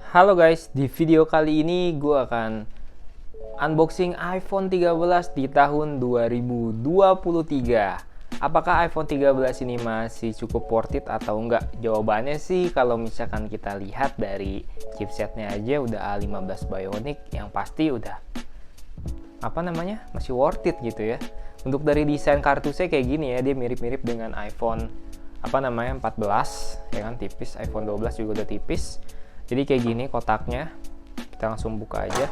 Halo guys, di video kali ini gue akan unboxing iPhone 13 di tahun 2023. Apakah iPhone 13 ini masih cukup worth it atau enggak? Jawabannya sih kalau misalkan kita lihat dari chipsetnya aja udah A15 Bionic yang pasti udah masih worth it gitu ya. Untuk dari desain kartusnya kayak gini ya, dia mirip-mirip dengan iPhone 14 ya kan, tipis. iPhone 12 juga udah tipis. Jadi kayak gini kotaknya, kita langsung buka aja.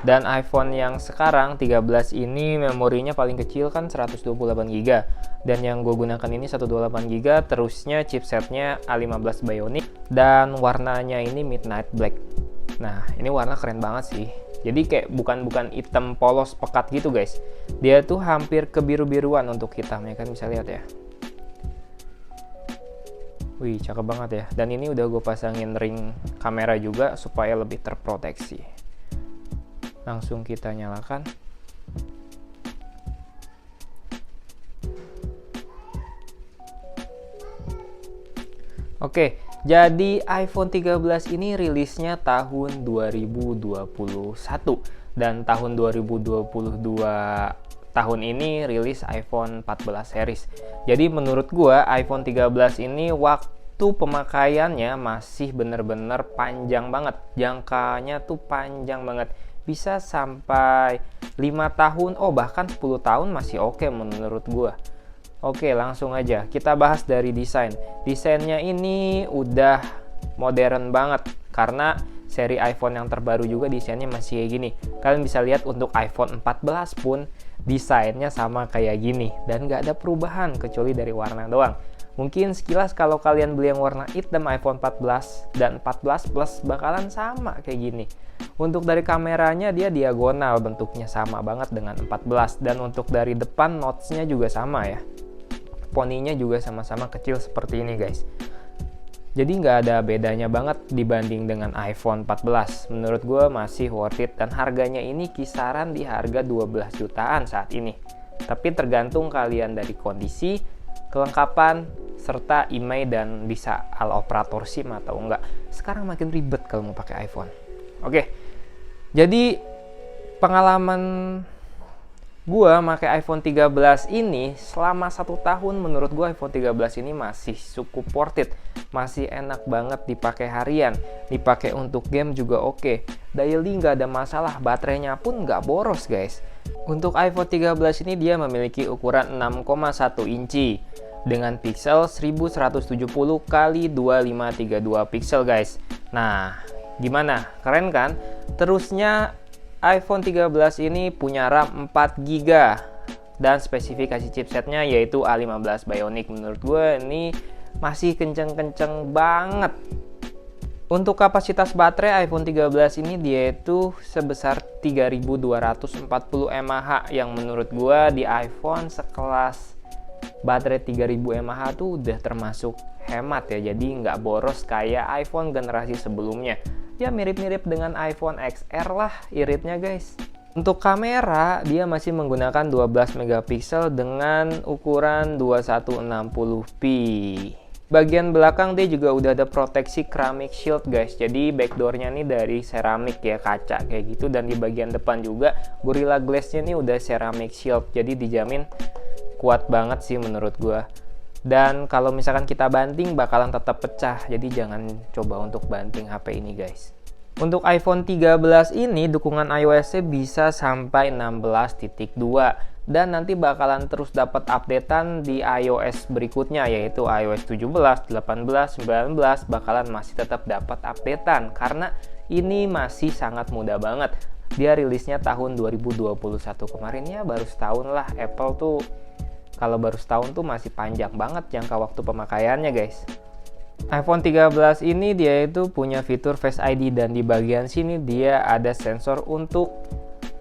Dan iPhone yang sekarang 13 ini memorinya paling kecil kan 128GB. Dan yang gue gunakan ini 128GB, terusnya chipsetnya A15 Bionic. Dan warnanya ini Midnight Black. Nah ini warna keren banget sih. Jadi kayak bukan hitam polos pekat gitu guys. Dia tuh hampir kebiru-biruan untuk hitamnya kan, bisa lihat ya. Wih, cakep banget ya. Dan ini udah gue pasangin ring kamera juga supaya lebih terproteksi. Langsung kita nyalakan. Oke, jadi iPhone 13 ini rilisnya tahun 2021. Dan tahun 2022 tahun ini rilis iPhone 14 series. Jadi menurut gua iPhone 13 ini waktu pemakaiannya masih bener-bener panjang banget. Jangkanya tuh panjang banget. Bisa sampai 5 tahun, bahkan 10 tahun masih oke menurut gua. Oke, langsung aja kita bahas dari desain. Desainnya ini udah modern banget karena seri iPhone yang terbaru juga desainnya masih kayak gini. Kalian bisa lihat untuk iPhone 14 pun desainnya sama kayak gini dan nggak ada perubahan kecuali dari warna doang. Mungkin sekilas kalau kalian beli yang warna hitam iPhone 14 dan 14 Plus bakalan sama kayak gini. Untuk dari kameranya dia diagonal, bentuknya sama banget dengan 14. Dan untuk dari depan notch-nya juga sama ya. Poninya juga sama-sama kecil seperti ini guys. Jadi nggak ada bedanya banget dibanding dengan iPhone 14. Menurut gue masih worth it dan harganya ini kisaran di harga 12 jutaan saat ini. Tapi tergantung kalian dari kondisi, kelengkapan, serta IMEI dan bisa al operator SIM atau enggak. Sekarang makin ribet kalau mau pakai iPhone. Oke, jadi pengalaman gua pakai iPhone 13 ini selama 1 tahun, menurut gua iPhone 13 ini masih cukup worth it. Masih enak banget dipakai harian, dipakai untuk game juga oke. Daily nggak ada masalah, baterainya pun nggak boros guys. Untuk iPhone 13 ini dia memiliki ukuran 6,1 inci dengan pixel 1170 x 2532 pixel guys. Nah, gimana? Keren kan? Terusnya iPhone 13 ini punya RAM 4GB dan spesifikasi chipsetnya yaitu A15 Bionic. Menurut gue ini masih kenceng-kenceng banget. Untuk kapasitas baterai iPhone 13 ini dia itu sebesar 3240 mAh yang menurut gue di iPhone sekelas baterai 3000 mAh tuh udah termasuk hemat ya. Jadi nggak boros kayak iPhone generasi sebelumnya. Ya mirip-mirip dengan iPhone XR lah iritnya guys. Untuk kamera dia masih menggunakan 12 megapiksel dengan ukuran 2160p. Bagian belakang dia juga udah ada proteksi ceramic shield guys. Jadi backdoornya nih dari ceramic ya, kaca kayak gitu. Dan di bagian depan juga Gorilla Glass-nya nih udah ceramic shield. Jadi dijamin kuat banget sih menurut gua. Dan kalau misalkan kita banting bakalan tetap pecah. Jadi jangan coba untuk banting HP ini guys. Untuk iPhone 13 ini dukungan iOS-nya bisa sampai 16.2 dan nanti bakalan terus dapat updatean di iOS berikutnya yaitu iOS 17, 18, 19 bakalan masih tetap dapat updatean karena ini masih sangat mudah banget. Dia rilisnya tahun 2021 kemarin ya, baru setahun lah. Apple tuh kalau baru setahun tuh masih panjang banget jangka waktu pemakaiannya guys. iPhone 13 ini dia itu punya fitur Face ID dan di bagian sini dia ada sensor untuk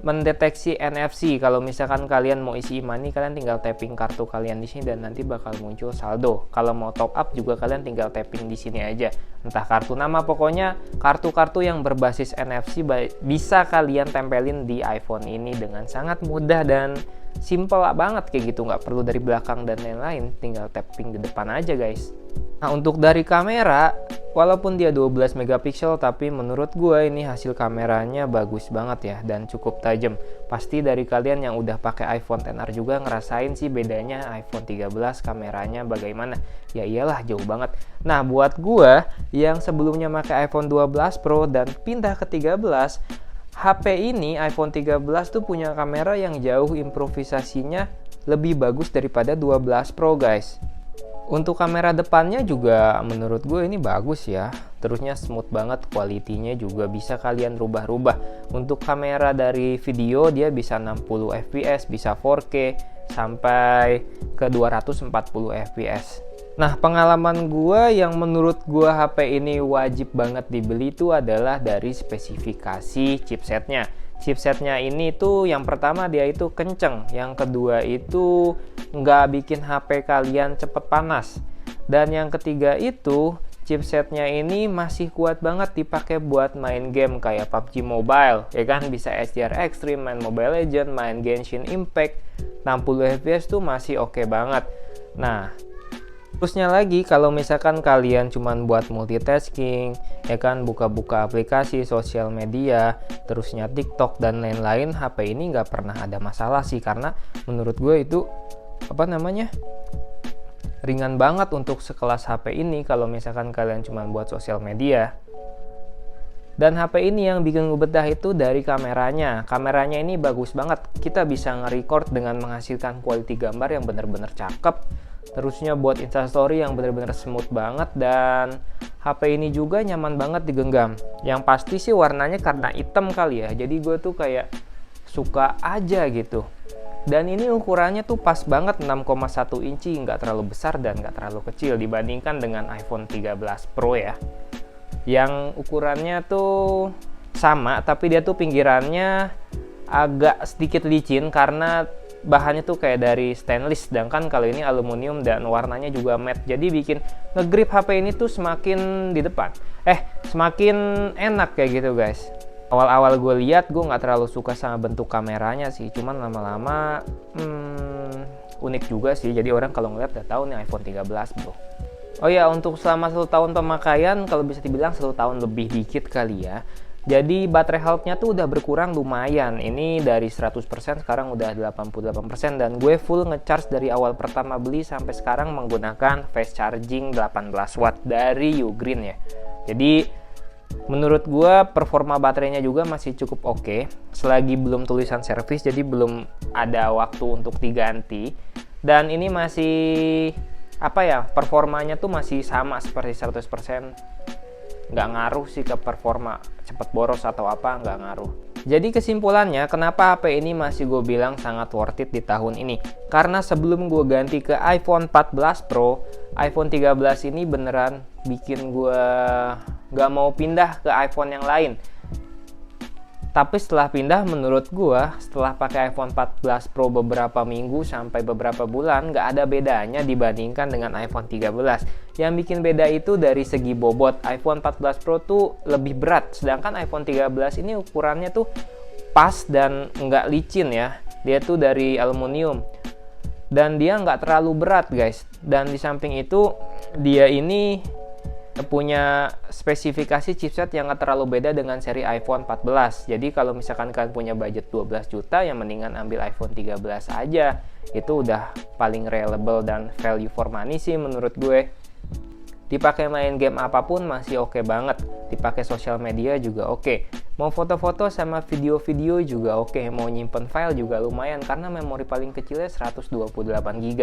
mendeteksi NFC. Kalau misalkan kalian mau isi e-money, kalian tinggal tapping kartu kalian di sini dan nanti bakal muncul saldo. Kalau mau top up juga kalian tinggal tapping di sini aja. entah kartu nama, pokoknya kartu-kartu yang berbasis NFC bisa kalian tempelin di iPhone ini dengan sangat mudah dan simple banget kayak gitu, nggak perlu dari belakang dan lain-lain, tinggal tapping di depan aja guys. Nah, untuk dari kamera, walaupun dia 12 megapiksel, tapi menurut gue ini hasil kameranya bagus banget ya dan cukup tajam. Pasti dari kalian yang udah pakai iPhone XR juga ngerasain sih bedanya iPhone 13 kameranya bagaimana. Ya iyalah, jauh banget. Nah, buat gue yang sebelumnya pakai iPhone 12 Pro dan pindah ke 13, HP ini iPhone 13 tuh punya kamera yang jauh improvisasinya lebih bagus daripada 12 Pro guys. Untuk kamera depannya juga menurut gue ini bagus ya. Terusnya smooth banget, kualitinya juga bisa kalian rubah-rubah. Untuk kamera dari video dia bisa 60 fps, bisa 4K sampai ke 240 fps. Nah, pengalaman gue yang menurut gue HP ini wajib banget dibeli itu adalah dari spesifikasi chipsetnya. Chipsetnya ini tuh yang pertama dia itu kenceng, yang kedua itu nggak bikin HP kalian cepet panas, dan yang ketiga itu chipsetnya ini masih kuat banget dipakai buat main game kayak PUBG Mobile, ya kan, bisa HDR Extreme, main Mobile Legends, main Genshin Impact, 60 fps tuh masih oke banget. Nah, terusnya lagi kalau misalkan kalian cuman buat multitasking, ya kan, buka-buka aplikasi sosial media, terusnya TikTok dan lain-lain, HP ini nggak pernah ada masalah sih, karena menurut gue itu ringan banget untuk sekelas HP ini kalau misalkan kalian cuman buat sosial media. Dan HP ini yang bikin gue betah itu dari kameranya. Kameranya ini bagus banget. Kita bisa nge-record dengan menghasilkan quality gambar yang bener-bener cakep. Terusnya buat instastory yang bener-bener smooth banget, dan HP ini juga nyaman banget digenggam. Yang pasti sih warnanya karena hitam kali ya, jadi gue tuh kayak suka aja gitu. Dan ini ukurannya tuh pas banget, 6,1 inci, nggak terlalu besar dan nggak terlalu kecil dibandingkan dengan iPhone 13 Pro ya, yang ukurannya tuh sama tapi dia tuh pinggirannya agak sedikit licin karena bahannya tuh kayak dari stainless, sedangkan kalau ini aluminium dan warnanya juga matte, jadi bikin ngegrip HP ini tuh semakin di depan, semakin enak kayak gitu guys. Awal-awal gue lihat gue nggak terlalu suka sama bentuk kameranya sih, cuman lama-lama unik juga sih, jadi orang kalau ngeliat udah tahu nih iPhone 13 bro. Oh ya, untuk selama 1 tahun pemakaian, kalau bisa dibilang 1 tahun lebih dikit kali ya. Jadi baterai health-nya tuh udah berkurang lumayan. Ini dari 100% sekarang udah 88%, dan gue full ngecharge dari awal pertama beli sampai sekarang menggunakan fast charging 18 watt dari Ugreen ya. Jadi menurut gue performa baterainya juga masih cukup oke. Selagi belum tulisan servis, jadi belum ada waktu untuk diganti. Dan ini masih performanya tuh masih sama seperti 100%. Nggak ngaruh sih ke performa cepet boros atau apa, nggak ngaruh. Jadi kesimpulannya, kenapa HP ini masih gue bilang sangat worth it di tahun ini? Karena sebelum gue ganti ke iPhone 14 Pro, iPhone 13 ini beneran bikin gue nggak mau pindah ke iPhone yang lain. Tapi setelah pindah, menurut gue setelah pakai iPhone 14 Pro beberapa minggu sampai beberapa bulan, nggak ada bedanya dibandingkan dengan iPhone 13. Yang bikin beda itu dari segi bobot. iPhone 14 Pro tuh lebih berat, sedangkan iPhone 13 ini ukurannya tuh pas dan nggak licin ya. Dia tuh dari aluminium dan dia nggak terlalu berat guys. Dan di samping itu dia ini punya spesifikasi chipset yang gak terlalu beda dengan seri iPhone 14. Jadi kalau misalkan kalian punya budget 12 juta, yang mendingan ambil iPhone 13 aja. Itu udah paling reliable dan value for money sih menurut gue. Dipakai main game apapun masih oke banget. Dipakai sosial media juga oke. Mau foto-foto sama video-video juga oke. Mau nyimpen file juga lumayan karena memori paling kecilnya 128 GB.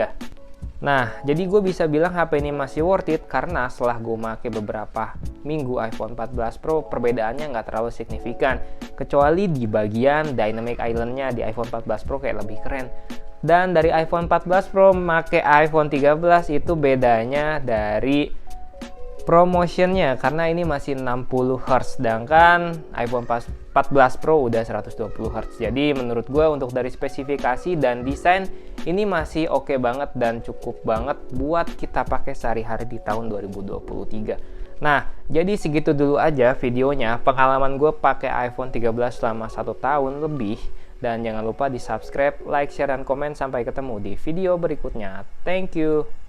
Nah, jadi gue bisa bilang HP ini masih worth it karena setelah gue pakai beberapa minggu iPhone 14 Pro, perbedaannya nggak terlalu signifikan. Kecuali di bagian Dynamic Island-nya di iPhone 14 Pro kayak lebih keren. Dan dari iPhone 14 Pro pakai iPhone 13 itu bedanya dari promotionnya, karena ini masih 60 Hz, sedangkan iPhone 14 Pro udah 120 Hz. Jadi menurut gue untuk dari spesifikasi dan desain ini masih oke banget dan cukup banget buat kita pakai sehari-hari di tahun 2023. Nah, jadi segitu dulu aja videonya. Pengalaman gue pakai iPhone 13 selama 1 tahun lebih. Dan jangan lupa di subscribe, like, share, dan komen. Sampai ketemu di video berikutnya. Thank you.